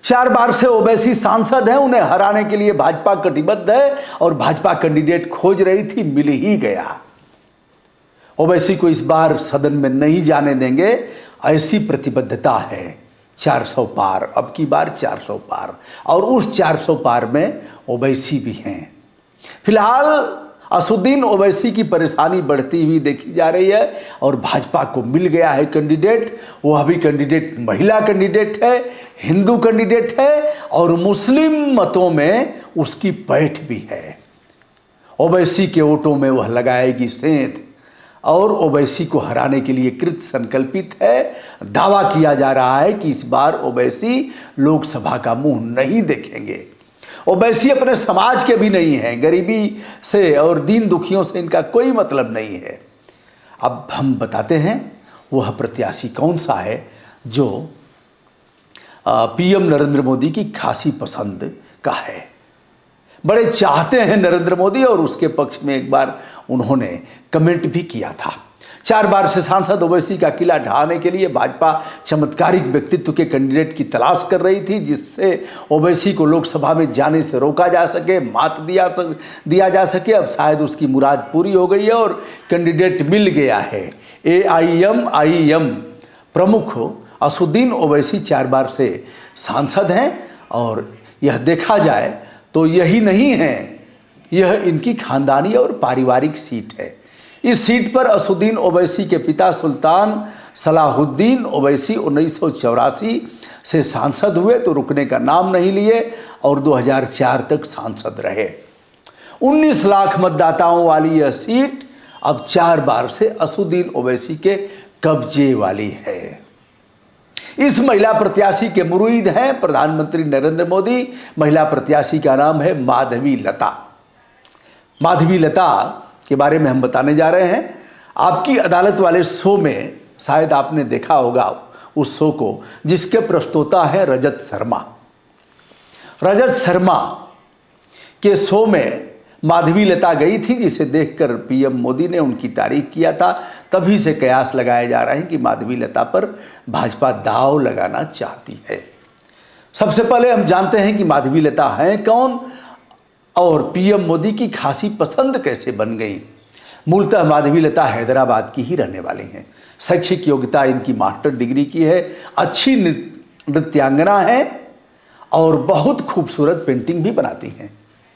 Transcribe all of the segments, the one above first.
4 बार से ओवैसी सांसद हैं, उन्हें हराने के लिए भाजपा कटिबद्ध है और भाजपा कैंडिडेट खोज रही थी, मिल ही गया। ओवैसी को इस बार सदन में नहीं जाने देंगे, ऐसी प्रतिबद्धता है। 400 पार, अब की बार 400 पार, और उस 400 पार में ओवैसी भी हैं। फिलहाल असदुद्दीन ओवैसी की परेशानी बढ़ती हुई देखी जा रही है और भाजपा को मिल गया है कैंडिडेट। वह भी कैंडिडेट महिला कैंडिडेट है, हिंदू कैंडिडेट है और मुस्लिम मतों में उसकी पैठ भी है। ओवैसी के वोटों में वह लगाएगी सेंध और ओवैसी को हराने के लिए कृत संकल्पित है। दावा किया जा रहा है कि इस बार ओवैसी लोकसभा का मुंह नहीं देखेंगे। ओवैसी अपने समाज के भी नहीं हैं, गरीबी से और दीन दुखियों से इनका कोई मतलब नहीं है। अब हम बताते हैं वह प्रत्याशी कौन सा है जो पीएम नरेंद्र मोदी की खासी पसंद का है। बड़े चाहते हैं नरेंद्र मोदी और उसके पक्ष में एक बार उन्होंने कमेंट भी किया था। 4 बार से सांसद ओवैसी का किला ढहाने के लिए भाजपा चमत्कारिक व्यक्तित्व के कैंडिडेट की तलाश कर रही थी, जिससे ओवैसी को लोकसभा में जाने से रोका जा सके, मात दिया जा सके। अब शायद उसकी मुराद पूरी हो गई है और कैंडिडेट मिल गया है। एआईएम प्रमुख असदुद्दीन ओवैसी 4 बार से सांसद हैं और यह देखा जाए तो यही नहीं है, यह इनकी खानदानी और पारिवारिक सीट है। इस सीट पर असदुद्दीन ओवैसी के पिता सुल्तान सलाहुद्दीन ओवैसी 1984 से सांसद हुए तो रुकने का नाम नहीं लिए और 2004 तक सांसद रहे। 19 लाख मतदाताओं वाली यह सीट अब 4 बार से असदुद्दीन ओवैसी के कब्जे वाली है। इस महिला प्रत्याशी के मुरीद हैं प्रधानमंत्री नरेंद्र मोदी। महिला प्रत्याशी का नाम है माधवी लता। माधवी लता के बारे में हम बताने जा रहे हैं। आपकी अदालत वाले शो में शायद आपने देखा होगा उस शो को, जिसके प्रस्तोता है रजत शर्मा। रजत शर्मा के शो में माधवी लता गई थी, जिसे देखकर पीएम मोदी ने उनकी तारीफ किया था। तभी से कयास लगाए जा रहे हैं कि माधवी लता पर भाजपा दांव लगाना चाहती है। सबसे पहले हम जानते हैं कि माधवी लता हैं कौन और पीएम मोदी की खासी पसंद कैसे बन गई। मूलतः माधवी लता हैदराबाद की ही रहने वाली हैं। शैक्षिक योग्यता इनकी मास्टर डिग्री की है। अच्छी नृत्यांगना है और बहुत खूबसूरत पेंटिंग भी बनाती हैं,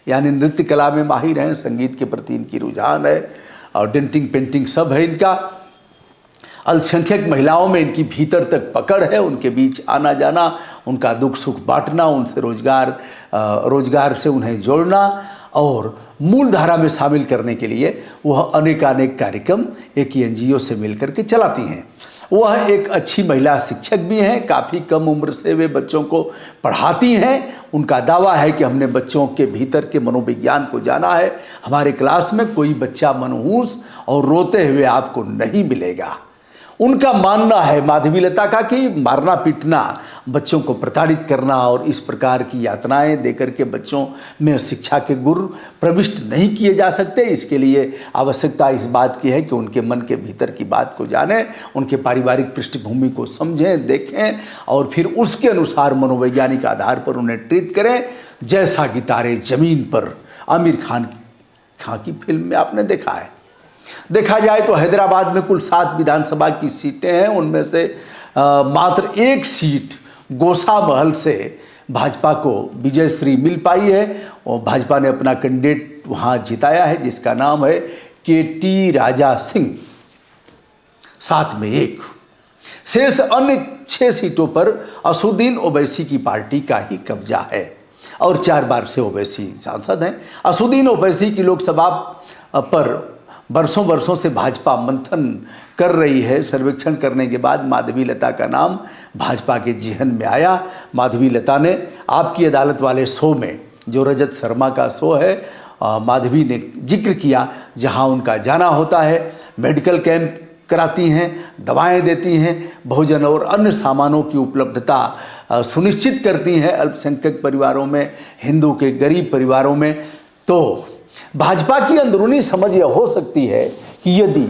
यानी नृत्य कला में माहिर हैं। संगीत के प्रति इनकी रुझान है और डेंटिंग पेंटिंग सब है इनका। अल्पसंख्यक महिलाओं में इनकी भीतर तक पकड़ है, उनके बीच आना जाना, उनका दुख सुख बांटना, उनसे रोजगार से उन्हें जोड़ना और मूल धारा में शामिल करने के लिए वह अनेकानेक कार्यक्रम एक एनजीओ से मिलकर के चलाती हैं। वह एक अच्छी महिला शिक्षक भी हैं। काफ़ी कम उम्र से वे बच्चों को पढ़ाती हैं। उनका दावा है कि हमने बच्चों के भीतर के मनोविज्ञान को जाना है। हमारे क्लास में कोई बच्चा मनहूस और रोते हुए आपको नहीं मिलेगा। उनका मानना है माधवी लता का कि मारना पीटना, बच्चों को प्रताड़ित करना और इस प्रकार की यातनाएं देकर के बच्चों में शिक्षा के गुर प्रविष्ट नहीं किए जा सकते। इसके लिए आवश्यकता इस बात की है कि उनके मन के भीतर की बात को जानें, उनके पारिवारिक पृष्ठभूमि को समझें, देखें और फिर उसके अनुसार मनोवैज्ञानिक आधार पर उन्हें ट्रीट करें। जैसा कि तारे ज़मीन पर आमिर खान की फिल्म में आपने देखा है। देखा जाए तो हैदराबाद में कुल 7 विधानसभा की सीटें हैं। उनमें से मात्र 1 सीट गोसामहल से भाजपा को विजयश्री मिल पाई है और भाजपा ने अपना कैंडिडेट वहां जिताया है, जिसका नाम है केटी राजा सिंह। 7 में 1। शेष अन्य 6 सीटों पर असदुद्दीन ओवैसी की पार्टी का ही कब्जा है और 4 बार से ओवैसी सांसद हैं। असदुद्दीन ओवैसी की लोकसभा पर बरसों से भाजपा मंथन कर रही है। सर्वेक्षण करने के बाद माधवी लता का नाम भाजपा के जेहन में आया। माधवी लता ने आपकी अदालत वाले शो में, जो रजत शर्मा का शो है, माधवी ने जिक्र किया, जहां उनका जाना होता है। मेडिकल कैंप कराती हैं, दवाएं देती हैं, भोजन और अन्य सामानों की उपलब्धता सुनिश्चित करती हैं अल्पसंख्यक परिवारों में, हिंदू के गरीब परिवारों में। तो भाजपा की अंदरूनी समझ यह हो सकती है कि यदि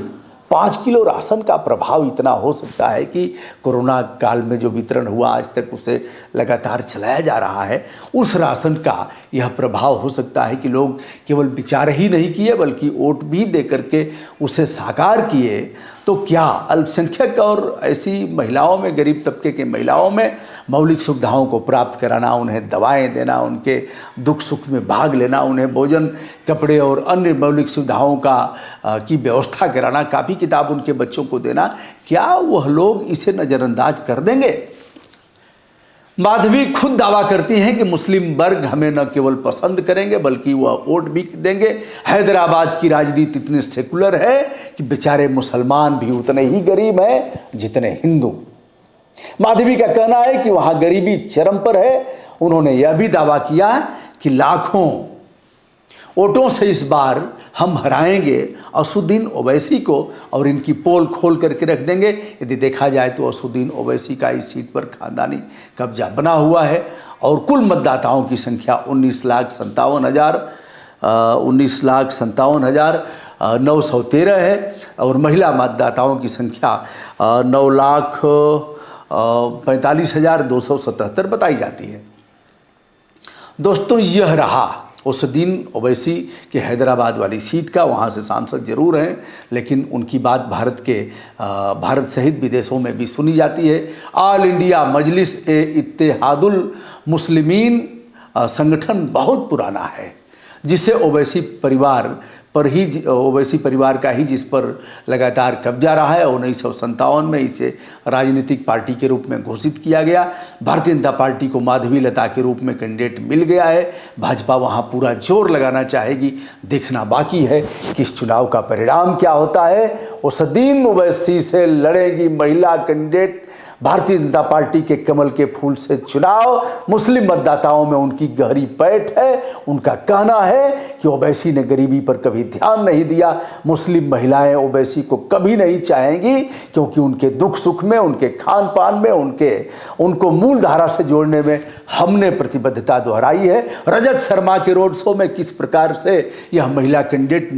5 किलो राशन का प्रभाव इतना हो सकता है कि कोरोना काल में जो वितरण हुआ आज तक उसे लगातार चलाया जा रहा है, उस राशन का यह प्रभाव हो सकता है कि लोग केवल विचार ही नहीं किए बल्कि वोट भी दे करके उसे साकार किए। तो क्या अल्पसंख्यक और ऐसी महिलाओं में, गरीब तबके के महिलाओं में मौलिक सुविधाओं को प्राप्त कराना, उन्हें दवाएं देना, उनके दुख सुख में भाग लेना, उन्हें भोजन, कपड़े और अन्य मौलिक सुविधाओं की व्यवस्था कराना, कापी किताब उनके बच्चों को देना, क्या वह लोग इसे नज़रअंदाज कर देंगे? माधवी खुद दावा करती हैं कि मुस्लिम वर्ग हमें न केवल पसंद करेंगे बल्कि वह वोट भी देंगे। हैदराबाद की राजनीति इतनी सेकुलर है कि बेचारे मुसलमान भी उतने ही गरीब हैं जितने हिंदू। माधवी का कहना है कि वहां गरीबी चरम पर है। उन्होंने यह भी दावा किया कि लाखों वोटों से इस बार हम हराएंगे असुद्दीन ओवैसी को और इनकी पोल खोल करके रख देंगे। यदि देखा जाए तो असुद्दीन ओवैसी का इस सीट पर खानदानी कब्जा बना हुआ है और कुल मतदाताओं की संख्या 19,57,913 है और महिला मतदाताओं की संख्या 9,45,277 बताई जाती है। दोस्तों, यह रहा असुद्दीन ओवैसी के हैदराबाद वाली सीट का। वहाँ से सांसद जरूर हैं लेकिन उनकी बात भारत सहित विदेशों में भी सुनी जाती है। ऑल इंडिया मजलिस ए इत्तेहादुल मुस्लिमीन संगठन बहुत पुराना है जिसे ओवैसी परिवार का ही जिस पर लगातार कब्जा रहा है। 1957 में इसे राजनीतिक पार्टी के रूप में घोषित किया गया। भारतीय जनता पार्टी को माधवी लता के रूप में कैंडिडेट मिल गया है। भाजपा वहां पूरा जोर लगाना चाहेगी। देखना बाकी है कि इस चुनाव का परिणाम क्या होता है। असुद्दीन ओवैसी से लड़ेगी महिला कैंडिडेट। भारतीय जनता पार्टी के कमल के फूल से चुनाव। मुस्लिम मतदाताओं में उनकी गहरी पैठ है। उनका कहना है कि ओवैसी ने गरीबी पर कभी ध्यान नहीं दिया। मुस्लिम महिलाएं ओवैसी को कभी नहीं चाहेंगी क्योंकि उनके दुख सुख में, उनके खान पान में, उनको मूल धारा से जोड़ने में हमने प्रतिबद्धता दोहराई है। रजत शर्मा के रोड शो में किस प्रकार से यह महिला कैंडिडेट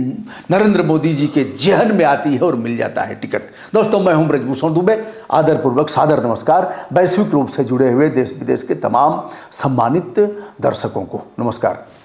नरेंद्र मोदी जी के जेहन में आती है और मिल जाता है टिकट। दोस्तों, मैं हूं ब्रजभूषण दुबे। आदरपूर्वक सादर नमस्कार वैश्विक रूप से जुड़े हुए देश विदेश के तमाम सम्मानित दर्शकों को नमस्कार।